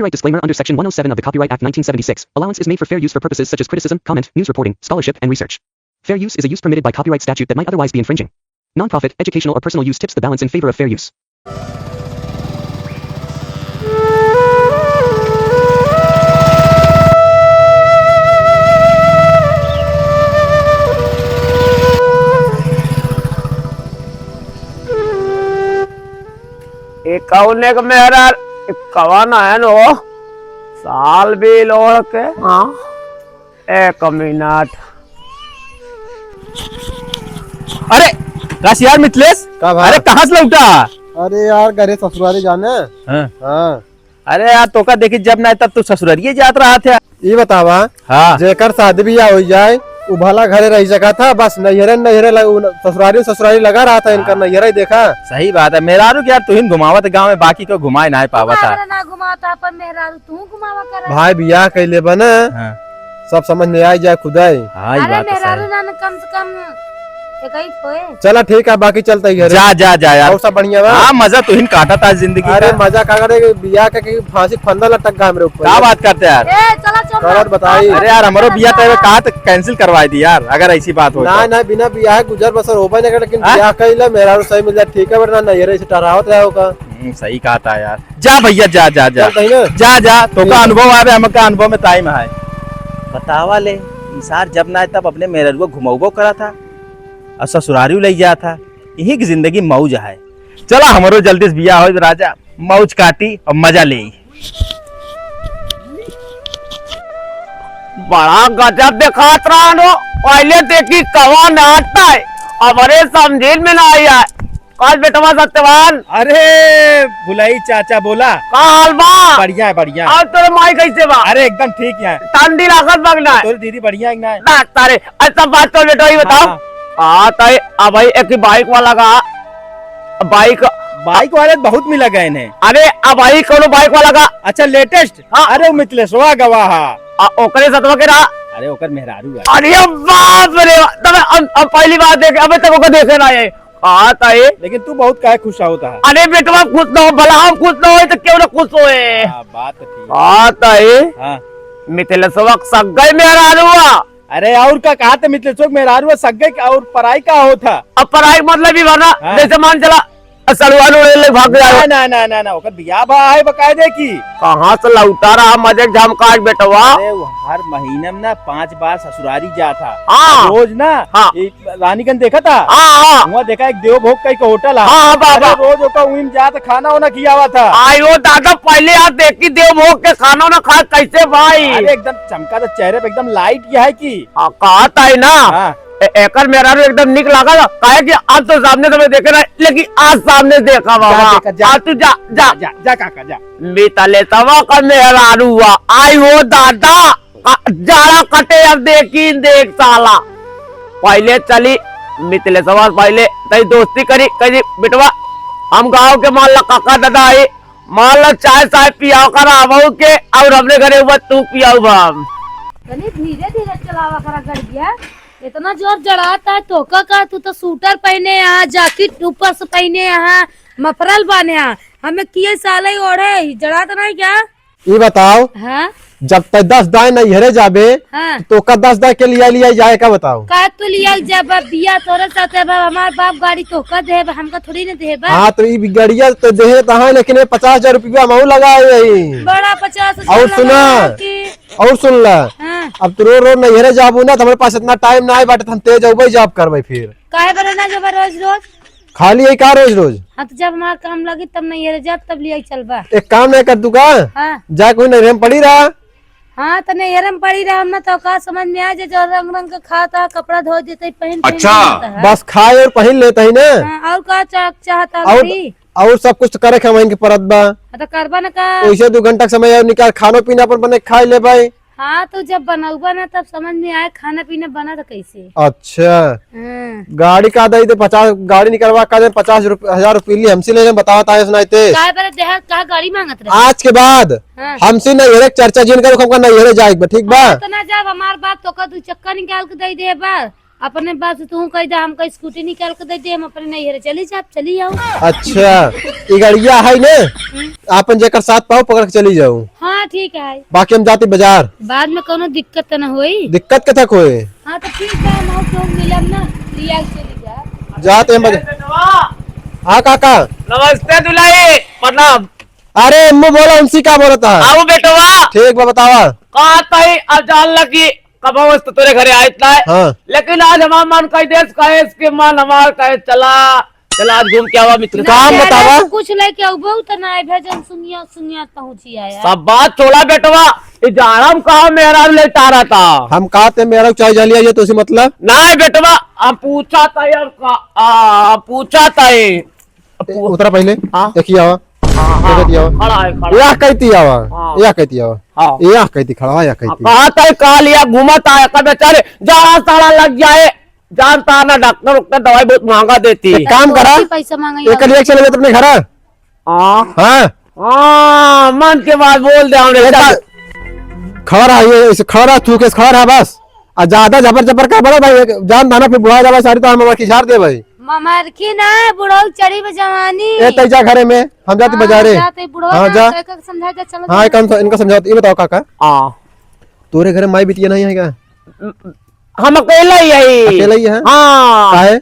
Copyright disclaimer under Section 107 of the Copyright Act 1976. Allowance is made for fair use for purposes such as criticism, comment, news reporting, scholarship, and research. Fair use is a use permitted by copyright statute that might otherwise be infringing. Non-profit, educational, or personal use tips the balance in favor of fair use. एक मेरा कवन है no साल भी लोड़ के हाँ एक मिनट। अरे काश यार मिथिलेश अरे कहाँ से लौटा? अरे यार घरे ससुरारी जाने। हाँ। अरे यार तो का देखी जब ना तब तो ससुरारिये जात रहा था। ये बतावा हाँ जेकर शादी भी हो जाए वो भला घरे रह सका था, बस नैहरे ससुरारी लगा रहा था इनका नैहरा ही देखा। सही बात है। मेहरारू यार तू ही घुमावत गाँव में, बाकी को घुमाए ना पावा था। ना घुमाता पर मेहरारू तू घुमावा कर। भाई बियाह कैले बना सब समझ में आ जाए खुदा ही। अरे मेहरारू ना कम से कम एक ही खोए। चला ठीक है, बाकी चलता ही जा जा जा यार। और सब बढ़िया बा? हाँ मजा तू ही काटा था जिंदगी। अरे मजा का करे बियाह के फांसी फंदा लटक गया मेरे ऊपर। क्या बात करते यार? गलत बताई। अरे यार हमारो बियाह तो कहा तो कैंसिल करवा दी यार, अगर ऐसी बात हो। ना बिना बियाह गुजर बसर हो पाए, लेकिन बियाह कैले मेरा सही मिल जाए ठीक है, वरना नैहरे से टरावत रहा होगा। सही कहा था यार। जा भैया जा जा जा जा जा। तो का अनुभव आवे, हमका अनुभव में टाइम है। बतावा ले इंसार जब ना तब अपने मेहर को घुमाओ करा था और ससुरारी ले गया था। यही की जिंदगी मौज है। चला हमारो जल्दी से बियाह हो राजा, मौज काटी और मजा ले। बड़ा गजब दिखात रहा नो, पहले देखी कवन आता है अब अरे समझेल में ना आया। काल बेटवा सत्यवान। अरे भुलाई चाचा बोला का हाल बा? बढ़िया है बढ़िया। और तेरे माई कैसे बा? अरे एकदम ठीक है। ठंडी लागत बगना है। तोरी दीदी बढ़िया है ना? ना तारे अच्छा बात तो बेटा ही बताओ। हाँ ताई अब भाई एक बाइक वाला का बाइक वाले बहुत मिला गए इन्हें। अरे अब भाई कोनो बाइक वाला का अच्छा लेटेस्ट। हाँ। अरे वो मिथिलेशवा गवाह। ओकरे सतवा के रहा। अरे ओकर मेहरारू है। अरे बाप रे तब अब पहली बार देखे, अबे तक ओकर देखे ना है। हाँ ताई लेकिन तू बहुत काहे खुश होता है? अरे बेटवा खुश ना हो, भला हम खुश ना हो तो क्यों ना खुश होए। बात तो ठीक। हाँ ताई हाँ मिथिलेशवा सगाई मेहरारू हुआ। अरे और का कहा था मिथिलेश मेहरारू सगे और पढ़ाई का होता। अब पढ़ाई मतलब भी भरना जैसे मान चला सलवान उड़े भाग जाए। ना ओकर बियाह बा है बकायदे की। कहाँ से लौटा रहा मजे झमकाज बेटवा? अरे वो हर महीने में ना 5 बार ससुरारी जा था। हाँ। रोज ना हाँ। रानीगंज देखा था। हाँ वहाँ देखा एक देवभोग का एक होटल है। हाँ बाबा रोज ओका वहीं जा तो खाना वाना किया हुआ था। आयो दादा पहले आप देखी देवभोग के खाना ना खा कैसे भाई? अरे एकदम चमका था चेहरे पे, एकदम लाइट किया है की। कहा था ना एकर मेरा एकदम निक लगा था। कहे कि आज तो सामने समय देखे ना, लेकिन आज सामने देखा बाबा। आज तू जा जा जा जा काका जा। मितले तवा का मेहरारू हुआ। आई हो दादा जाड़ा कटे अब देख साला। पहले चली मितले सवा पहले तई दोस्ती करी कही बिटवा हम गाँव के मान ला काका दादा आई, मान ला चाय साय पियाओ करा के और अपने घरे हुआ तू पियाओ बाम। धीरे धीरे चलावा करा गड़िया, इतना जोर जड़ाता है तो का तू तो सूटर पहने यहाँ, जैकेट ऊपर से पहने यहाँ, मफरल बाने यहाँ, हमें किए साल ही ओढ़े जड़ाता नहीं क्या? ये बताओ हाँ जब तक 10 दाए नैहरे जाबे हाँ तो का 10 दाए के लिया जाए का बताओ? का तू लिया जब बिया तोरे साथ हमार बाप गाड़ी तो का दे हमका थोड़ी न दे। हाँ तो ये गड़िया तो दे तहा, लेकिन 50,000 रुपया महू लगा बड़ा 50। और सुना और सुन ला हाँ। अब तो रो नैहरे जाबू ना तो हमारे पास इतना टाइम ना है बाटे, हम तेज अबे जॉब करबे फिर काहे बरे ना जब रोज खाली है का रोज। हाँ तो जब हमारा काम लगी तब नहीं ये जब तब लिया चलबा। एक काम नहीं कर तू का जा कोई नैहरे में पड़ी रहा। हाँ तो नैहरे में पड़ी रहा हम तो का समझ में आ जाए जो रंग रंग का खाता कपड़ा धो देते पहन। अच्छा बस खाए और पहन लेते है ना। और का चाहता और सब कुछ करे वहीं के परत बा तो करबा न का वैसे 2 घंटा समय निकाल खानो पीना पर बने खाई ले भाई। हाँ तो जब बनाऊबा ना तब समझ में आए खाना पीना बना तो कैसे। अच्छा गाड़ी का दे 50 गाड़ी निकलवा का 50,000 रुपये हमसे लेने बताता है सुनाते कहा गाड़ी मांगत रहे। आज के बाद हमसे नैहरे चर्चा जिन करो हमका नैहरे जाए ठीक बा। तो ना जब हमार बाप तो का 2 चक्का निकाल के दे बा अपने बात से तू कह दे, हमका स्कूटी निकाल के दे दे, हम अपने नैहर चली जाब, चली जाओ। अच्छा ये गड़िया है ने आपन जेकर साथ पाओ पकड़ के चली जाऊं। हाँ ठीक है, बाकी हम जाते बाजार, बाद में कोनो दिक्कत तो न होई। दिक्कत के तक होए। हाँ तो ठीक है, हम तो मिलब ना, लिया के चली जा। जाते हम हाँ काका नमस्ते दुलाई, प्रणाम। अरे अम्मू बोला उनसी का बोला था। आओ बेटवा, ठीक बा बतावा। कहा तई अब जान लगी कब तो तेरे घरे आयत ना है। हाँ लेकिन आज हमारा मन कह देश कहे इसके मन हमार कहे चला चला आज घूम के आवा मित्र। काम बतावा। कुछ लेके आओ, बहुत ना है भेजन, सुनिया सुनिया पहुंची आया। सब बात छोड़ा बेटवा, ये जाड़म कहा मेरा लेटा रहा था। हम कहते मेरा चाय जलिया ये तो मतलब नहीं बेटवा, हम पूछा था यार पूछा था उतरा पहले हाँ? देखिए आवा खड़ा है खड़ा। या कहती आवा हाँ। या कहती आवा हाँ। या कहती खड़ा या कहती कहा था कहा लिया घूमता है कब बेचारे जाड़ा साड़ा लग जाए, जानता ना डॉक्टर उक्टर दवाई बहुत महंगा देती है। काम करा पैसा मांगा एक रिएक्शन ले अपने घर। हाँ हाँ मन के बाद बोल दे हमने खड़ा रहा ये इसे खड़ा रहा थूके खड़ा रहा बस। और ज्यादा जबर जबर का बड़ा भाई जान दाना पे बुढ़ा जावा सारी तो हम की झाड़ दे भाई। मरखी ना बुढ़ऊ चढ़ी जवानी। ए तैजा घरे में हम जाते बाजारे। हाँ जा समझा जा, चलो। हाँ इनका समझाओ। ये बताओ काका हाँ तोरे घर माई बिटिया नहीं है क्या? हम अकेला ही है। अकेला ही है? हाँ काहे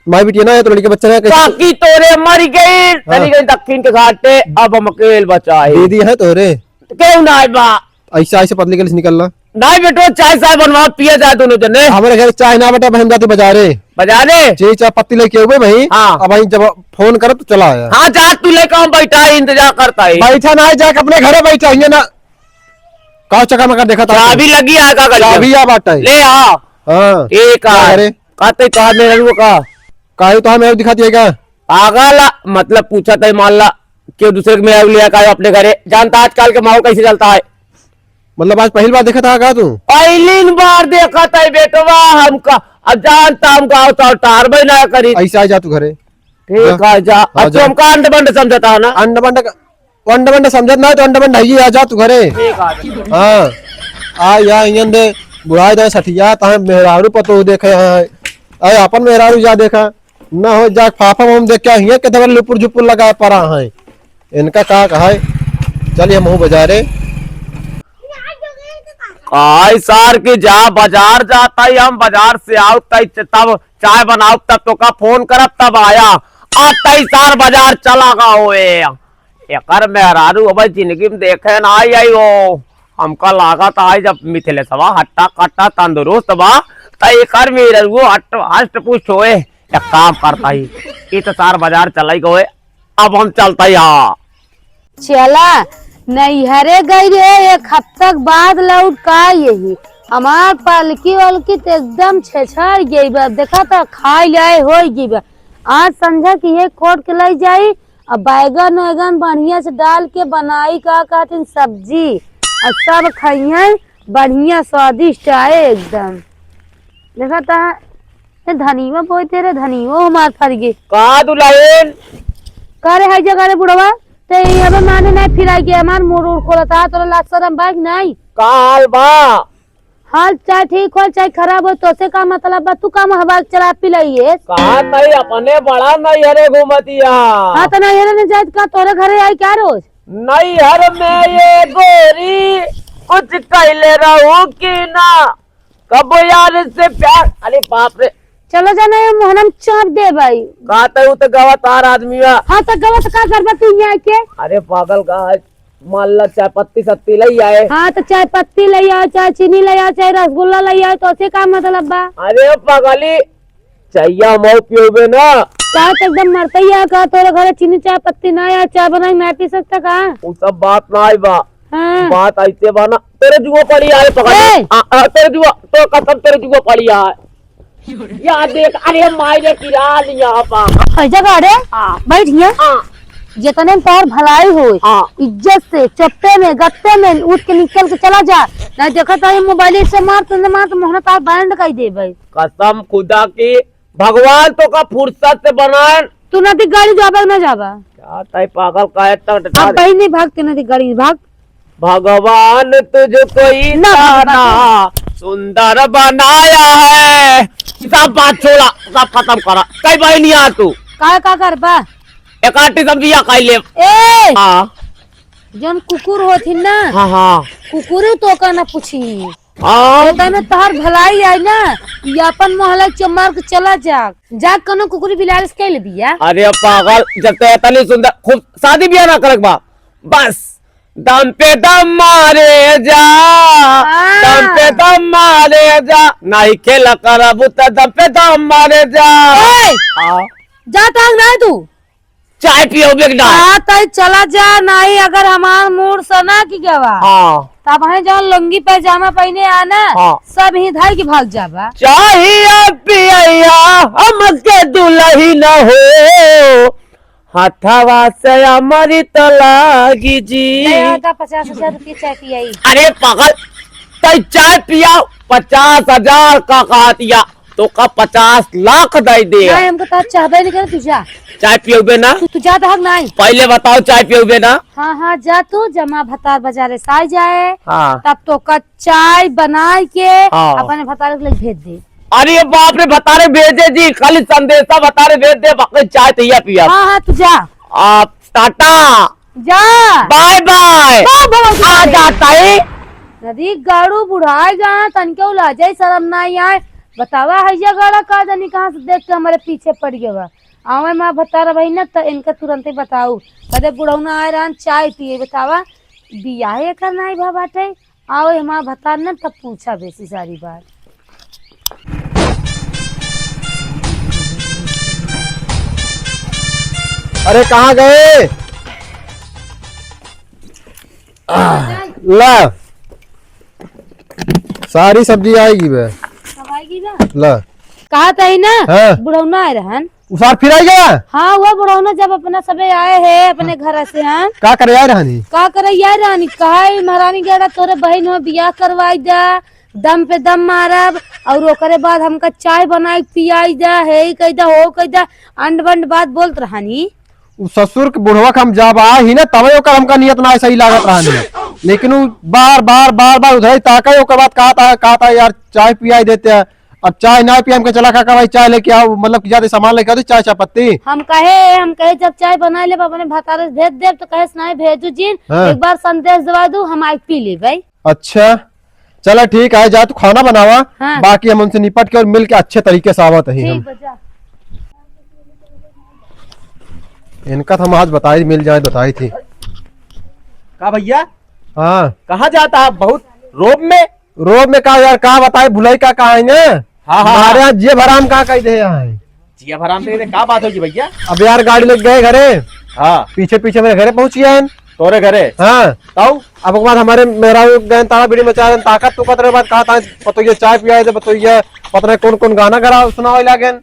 माई बिटिया ना है तो लड़के बच्चे है बाकी तोरे मर गई चली गई दक्षिण के घाटे, अब हम अकेले बचाए। दीदी है तोरे क्यों ना बा ऐसा ऐसे पतली के निकलना नहीं बेटो, चाय चाय बनवा पिए जाए दोनों जने। हमारे घर चाय ना बेटा हम जाते बाजारे बजाने जी चाय पत्ती लेके हुए भाई। हाँ। अब भाई जब फोन करो तो चला आया। हाँ जा तू लेकर हम बैठा है, इंतजार करता है। बैठा ना है जाके अपने घरे बैठा है ना का चका मका देखा था चाबी लगी है का चाबी आ बाटा है। ले आ हाँ एक अरे कहते कहा मेरे को कहा काहे तो हमें दिखाती है क्या? पागल मतलब पूछा था मान ला क्यों दूसरे के मेरा लिया का अपने घरे, जानता आजकल के माहौल कैसे चलता है। मतलब आज पहली बार देखा था क्या तू? पहली बार देखा था बेटवा हमका, अब जानता हमका तो टार भी ना करी। ऐसा आ जा तू घरे ठीक है जा, अब तो हमका अंड बंड समझता है ना। अंड बंड समझत ना तो अंड बंड है आ जा तू घरे। ठीक है हाँ आ या इंजन दे बुढ़ाई दे सठिया ता मेहरारू पतो देखे है अपन मेहरारू जा देखा ना हो जा फाफा हम देख के हिया के दबर लुपुर झुपुर लगा परा है इनका का कहा चलिए हम हूँ बाजारे। काय सार के जा बाजार जाता ही हम बाजार से आओ तब चाय बनाओ तब तो का फोन करब तब आया आता ही सार बाजार चला गा होए एकर मेहरारू अब जिंदगी में देखे ना आई वो हमका लागत आई जब मिथिले सवा हट्टा कट्टा तंदुरुस्त बा तय एकर मेहरारू हट हष्ट पुष्ट होए एक काम करता ही ये तो सार बाजार चला ही गए, अब हम चलता ही। हाँ चला नैहरे गई रे, एक हफ्ता बाद लौट का यही हमार पालकी वालकी तो एकदम छेछाड़ गई बा, देखा था खाई लाए हो गई बा। आज समझा कि ये खोट के लाई जाई अब बैगन वैगन बढ़िया से डाल के बनाई का कहते सब्जी और सब खाइए बढ़िया स्वादिष्ट आए एकदम। देखा था धनीवा बोई तेरे धनीवा हमार फर गई कहा दुल्हन करे है जगह रे बुढ़वा ते अब माने नहीं फिरा गया हमार मोड़ उड़ खोलता तोरा लाशरम बाग नहीं काल बा हाल चाहे ठीक हो चाहे खराब हो तो से का मतलब बा, तू काम हवा चला पिलाइए कहा नहीं अपने बड़ा नैहरे घूमतिया। हाँ तो नैहरे ने जात का तोरे घरे आई क्या रोज नैहर में ये गोरी कुछ कहले रहू की ना कब यार से प्यार, अरे बाप रे चलो जाना ये मोहनम चाप दे भाई। कहते हूँ तो गवा तार आदमी है। हाँ तो गलत का करबा तू यहाँ के? अरे पागल का मान ला चाय पत्ती सत्ती ले आए। हाँ तो चाय पत्ती ले आओ चाहे चीनी ले आओ चाहे रसगुल्ला ले आओ तो से का मतलब बा? अरे पागली चाहिए मऊ पियोगे ना का तो एकदम मरते ही का तोरे घरे चीनी चाय पत्ती ना या चाय बना ना पी सकता का? वो सब बात ना आई बा। हाँ। बात ऐसे बना तेरे जुआ पड़ी आए पकड़ तेरे जुआ तो कसम तेरे जुआ पड़ी आए यार देख, अरे मायने किरा लिया पा जगह रे बैठ गया जितने तोर भलाई हो इज्जत से चप्पे में गत्ते में उठ के निकल के चला जा ना देखा तो मोबाइल से मार तो मोहन तार बैंड कर दे भाई। कसम खुदा की भगवान तो का फुर्सत से बनाए तू नदी गाड़ी जाबा ना जाबा क्या तय पागल का अब भाई नहीं भागते नदी गाड़ी भाग भगवान तुझको ही ना जाना सुंदर बनाया है। सब बात छोड़ा, सब खत्म करा। कई भाई नहीं आ तू का करबा एक आटी सब्जियां खाई ले। ए हाँ जन कुकुर होती ना हाँ हाँ कुकुर तो का ना पूछी हाँ में तहार भलाई आई ना ये अपन मोहल्ला चमार के चला जा कनो कुकुरी बिलार से कह ले बिया। अरे पागल, जब तो इतनी सुंदर खूब शादी ब्याह ना करक बा, बस दम पे दम मारे जा, दम पे दम मारे जा, नहीं खेला करब तो दम पे दम मारे जा। जा टांग ना तू चाय पियो बेगना। हाँ तय चला जा, नहीं अगर हमार मूड सना की गवा हाँ तब है जहाँ लुंगी पैजामा पहने आना हाँ। सब ही धार के भाग जाबा। चाहिए पिया हमके दुल्ही न हो, हथवा से हमारी तलागी जी। 50,000 रुपये चाय पियाई। अरे पागल, तय चाय पिया 50,000 का कहा दिया तो का 50 लाख दे दे। नहीं हमको तो चाहबे नहीं करे, तू जा चाय पियोगे ना? तू जा तो हक नहीं। पहले बताओ चाय पियोगे ना? हाँ हाँ जा तू जमा भतार बाजारे से आ जाए हाँ। तब तो का चाय बना के हाँ। अपने भतार के लिए भेज दे। अरे बाप रे, बतारे भेजे जी, खाली संदेशा बतारे भेज दे, बाकी चाय तैयार पिया। हाँ हाँ तू जा आप टाटा जा बाय बाय। आ जाता है नदी गाड़ू बुढ़ाएगा तनके उला जाए, शर्म नहीं आए। बतावा हैया गाड़ा का जानी कहाँ से देख के हमारे पीछे पड़ गया। आवे माँ बता रहा भाई ना तो इनका तुरंत ही बताऊ कदे बुढ़ौना आए रहन चाय पिए। बतावा बियाहे करना है भा बाटे आओ माँ बता ना तब पूछा बेसी सारी बात। अरे कहाँ गए? ला सारी सब्जी आएगी बे। सब आएगी ना? ला कहा था ही ना हाँ। बुढ़ौना आए रहन। उसार फिर आई गया? हाँ वो बुढ़ौना जब अपना सबे आए है अपने घर से। हाँ का करे यार रानी? का करे यार रानी कहा महारानी गेड़ा तोरे बहन हो बियाह करवाई जा, दम पे दम मारब और ओकरे बाद हमका चाय बनाई पियाई जा, है कह दा हो कह दा अंड बंड बात बोलत रहानी। उ ससुर के बुढ़वा के हम जब आ ही ना तबे ओकर हमका नियत ना सही लागत रहनी, लेकिन उ बार बार बार बार उधर ताका ओकर बाद कहा था यार चाय पियाई देते हैं। अब चाय ना पिया हमके चला काका भाई चाय लेके आओ, मतलब कि ज्यादा सामान लेके आओ, चाय चाय पत्ती। हम कहे जब चाय बना ले अपने भतारे भेज दे तो कहे नहीं भेजू जीन। हाँ। एक बार संदेश दवा दू हम आई पी ले भाई। अच्छा चला ठीक है, जा तू खाना बनावा। हाँ। बाकी हम उनसे निपट के और मिल के अच्छे तरीके से आवत ही हम। ठीक बजा। इनका तो हम आज बताई मिल जाए बताई थी। का भैया हाँ कहाँ जाता है? बहुत रोब में। रोब में कहा यार कहा बताए भुलाई का कहा है ना? हाँ, हाँ, हमारे यहाँ जे भराम कहा कह दे यहाँ है। जिया भराम से क्या बात होगी भैया? अब यार गाड़ी लग गए घरे, हाँ पीछे पीछे मेरे घरे पहुंची है। तोरे घरे हाँ ताऊ अब के बाद हमारे मेरा गए तारा बीड़ी मचा रहे ताकत तो कतरे बाद कहा था पतो ये चाय पिया दे, पतो ये पता नहीं कौन कौन गाना गा सुनाओ लागेन।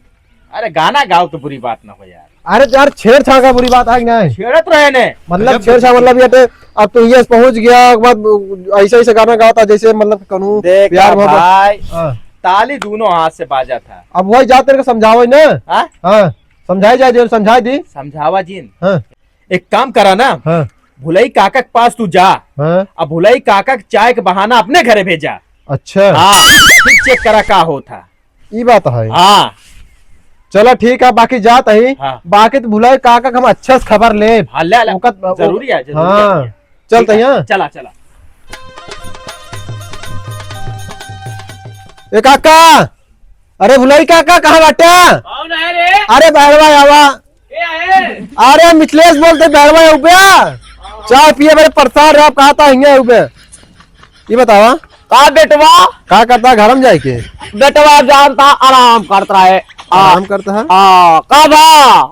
अरे गाना गाओ तो बुरी बात ना हो यार। अरे यार छेड़छाड़ का बुरी बात है कि नहीं? छेड़त रहे ने मतलब छेड़छाड़ मतलब ये थे, अब तो ये पहुंच गया बाद ऐसे ऐसे गाना गाता जैसे मतलब करूँ देख प्यार मोहब्बत। भाई हाँ। ताली दोनों हाथ से बाजा था। अब वही जाते रहे समझाओ ना। हाँ? हाँ समझाई जाए जो समझाई दी। समझावा जीन हाँ एक काम करा ना, हाँ भुलई काका के पास तू जा। हाँ अब भुलई काका के चाय के बहाना अपने घरे भेजा। अच्छा हाँ फिर चेक करा का होता। ये बात है। हाँ चलो ठीक है, बाकी जात है। हाँ। बाकी तो भुलाई काका हम अच्छा से खबर ले। हाँ ले ले। ओकत- जरूरी है जरूरी हाँ है। चलते ठीक है, हैं। चला चला। ए काका, अरे भुलाई काका कहाँ बाटे? कौन है रे? अरे बैरवा आवा। ये है? अरे मिथिलेश बोलते बैरवा उबे चाय पिए मेरे परेशान रहे, आप कहा था हिंगे उबे। ये बतावा का बेटवा? का करता है घर में जाए के? बेटवा जानता आराम करता है। आराम करता है। हाँ का बा?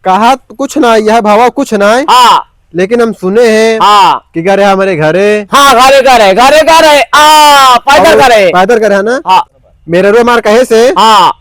कहा तो कुछ ना यह भावा कुछ ना है, हाँ लेकिन हम सुने हैं हाँ कि घर है हमारे घरे। हाँ घरे घरे घरे घरे पैदल करे। पैदल करे है ना? हाँ मेरे रो मार कहे से हाँ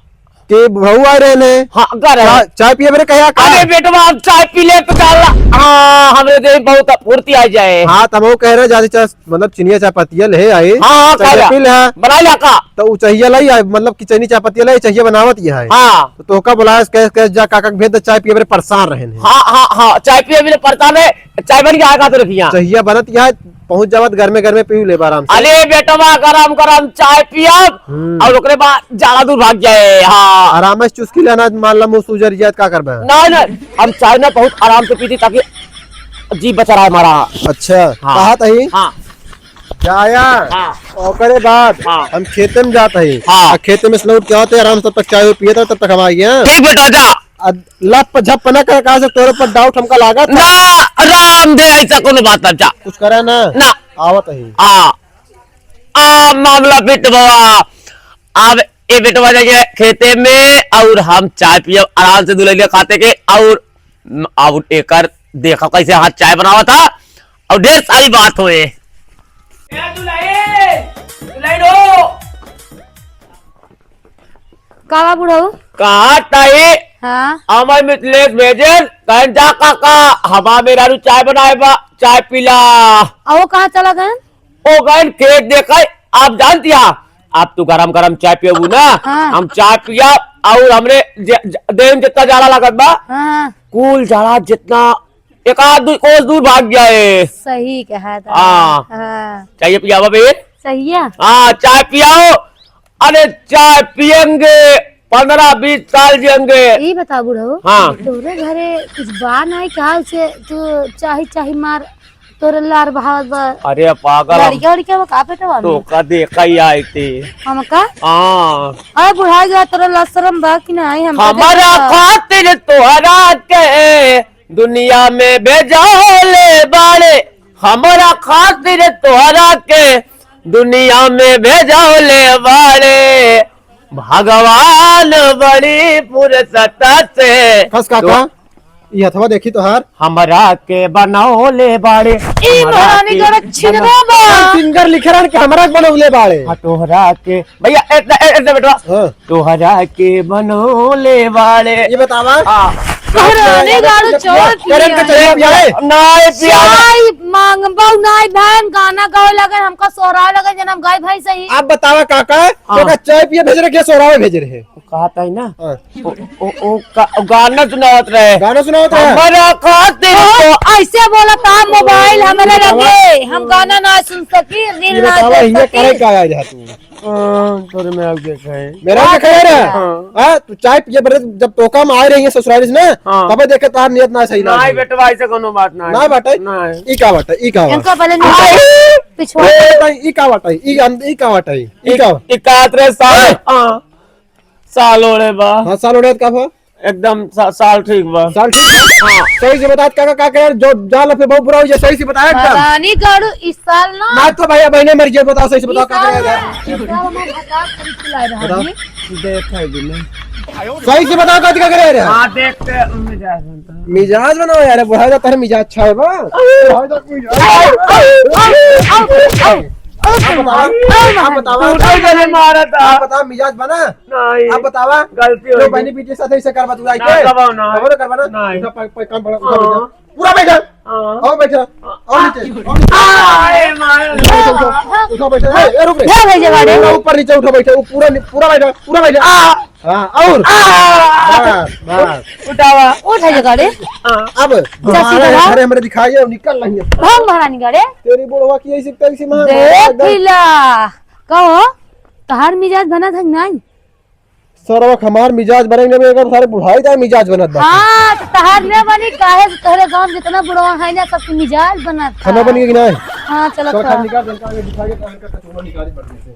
कि बहू आ रहे ने हाँ करे। चाय पिए मेरे कहा अरे बेटवा अब चाय पी ले तो डाला। हाँ हमें दे बहुत फुर्ती आ जाए। हाँ तब वो कह रहे ज्यादा चाय मतलब चिनिया चाय पत्तिया ले आई। हाँ चाय पी ले है बना लिया का? तो वो चाहिए लाई है, मतलब कि चनी चाय पत्तिया लाई चाहिए बनावत ये है। हाँ तो का बुलाया कह जा काका के भेज दे चाय पिए मेरे परेशान रहे ने। हाँ हाँ हाँ चाय पिए मेरे परेशान है। चाय बन के आएगा तो रखिया। चाहिए बनत यह पहुंच जावत घर में पी ले आराम से। अरे बेटवा गरम गरम चाय पियब और ओकरे बाद ज्यादा दूर भाग जाए। हाँ आराम से चुस्की लेना, मान ला मुंह सूजर जात का करबे। नहीं हम चाय ना बहुत आराम से पीती ताकि जी बचा रहा हमारा। अच्छा हाँ। कहा तही हाँ जाया हाँ ओकरे बाद हाँ। हम खेते में जाते ही। हाँ। खेते में स्लौट क्या होते आराम से, तब तक चाय पिए तब तक हम आइए। ठीक बेटा जा लप झप न कर, कहा से तोरे पर डाउट हमका लागत ना आराम दे, ऐसा कोनो बात ना जा कुछ करे ना ना। आवत ही। आ मामला बेटवा अब ये बेटवा जाइए खेते में और हम चाय पिए आराम से दुल्हनिया खाते के और एकर देखा कैसे हाथ चाय बनावा था और ढेर सारी बात हुए। कावा बुढ़ऊ। कहा ताई हाँ अमर मिथिलेश भेजन कहन जा काका हवा मेरा रू चाय बनाए बा चाय पिला। और वो कहाँ चला गए? ओ गन खेत देखा आप जानती है आप तो गरम गरम चाय पियबू ना। हाँ। हम चाय पिया और हमने देन जितना जाला लागत बा हाँ कुल जाला जितना एक आध कोस दूर भाग गया है। सही कहा था। हाँ। हाँ चाहिए पियावा बे। सही है। हाँ चाय पियाओ। अरे चाय पियेंगे 15-20 साल जियेंगे। ये बता बुढ़ऊ। हाँ। तोरे घरे कुछ बा नहीं कहा से तू चाही मार तोरे लार बहावत बा। अरे पागल लड़किया उड़किया वो का पेटवा तो में का देखा ही आई थी। हम का हाँ अरे बुढ़ा गया तोरा लसरम बा कि नहीं? हम हमारा खातिर तोहरा के दुनिया में भेजले बाड़े, हमारा खातिर तोहरा के दुनिया में भेजले बाड़े, भगवान बड़ी फुर्सत से खस काका ये हथवा देखी तोहार हमरा के बनौले बाड़े। ई महारानी का छिनवा बा। फिंगर लिखे रहन के हमरा के बनौले बाड़े। तोहरा के भैया ऐसा बेटवा हाँ। तोहरा के बनौले बाड़े। ये बतावा महारानी गाड़ू चोर करण के चाहिए पियाए नाय पिया चाय मांगबो नहीं बहन गाना गावे लगे हमका सोहरा लगे जन्म गाय भाई सही। आप बतावा काका तो का चाय पिए भेज रहे के सोरावे भेज रहे? कहा था ना हाँ। ओ गाना सुनावत रहे। गाना सुनाओ तो हमारा खातिर तो ऐसे बोला था मोबाइल हमारे लगे हम गाना ना सुन सकी रील ये ना बतावा देख ये करे सकी। का आया तू तोरे में आगे है मेरा के खैर है। हां तू चाय पिए बरे जब टोका में आ रही है ससुराल से हाँ। तब देखे तार नियत ना सही ना नाय बेटवा ऐसे कोनो बात ना ना बाटे नाय ई का बाटे ई का इनका पहले नहीं पिछवा ई का बाटे ई का बाटे ई का 71 साल हां साल होले बा। हां साल उड़त का बा एकदम साल ठीक बा। साल ठीक हां सही से बता काका का करे जो जाल पे बहुत बुरा हो जाए सही से बताया एकदम महारानी गाड़ू इस साल ना ना तो भैया बहने मर गए बताओ सही से बताओ का करे देख है दिन सही से बताओ का करे रे हां देखते मिजाज बनाओ यार बुढ़ा जा तेरा मिजाज अच्छा है बा बुढ़ा जा मिजाज आप बतावा मैंने मारा था। आप बताओ मिजाज बना नहीं आप बतावा गलती हो जो गई। बहनी पीछे साथ ऐसे कर बतुलाई ना के करवाओ ना। करवा ना नहीं। काम बड़ा पूरा बैठा आओ बैठा और नीचे आए मारा उठो बैठा ए रुक रे क्या भेजे गाड़ी पूरा ऊपर नीचे उठो बैठा पूरा बैठा हां और बस उठावा उठ है गाड़ी अब अरे हमरे दिखाइए निकल रही है भाग महारानी गाड़ी तेरी बुढ़वा की ऐसी तैसी मां देखिला कहो तहार मिजाज बना था नहीं? सरवक हमार मिजाज बनेंगे में अगर सारे बुढ़ाई का मिजाज बनत बा हाँ तो तहार ने बनी काहे से तोहरे गांव जितना बुढ़वा है ना सबके मिजाज बना था। खाना बन गया कि नहीं हाँ चलो तो खा। खाना निकाल दे का दिखा के का निकाल पड़ने से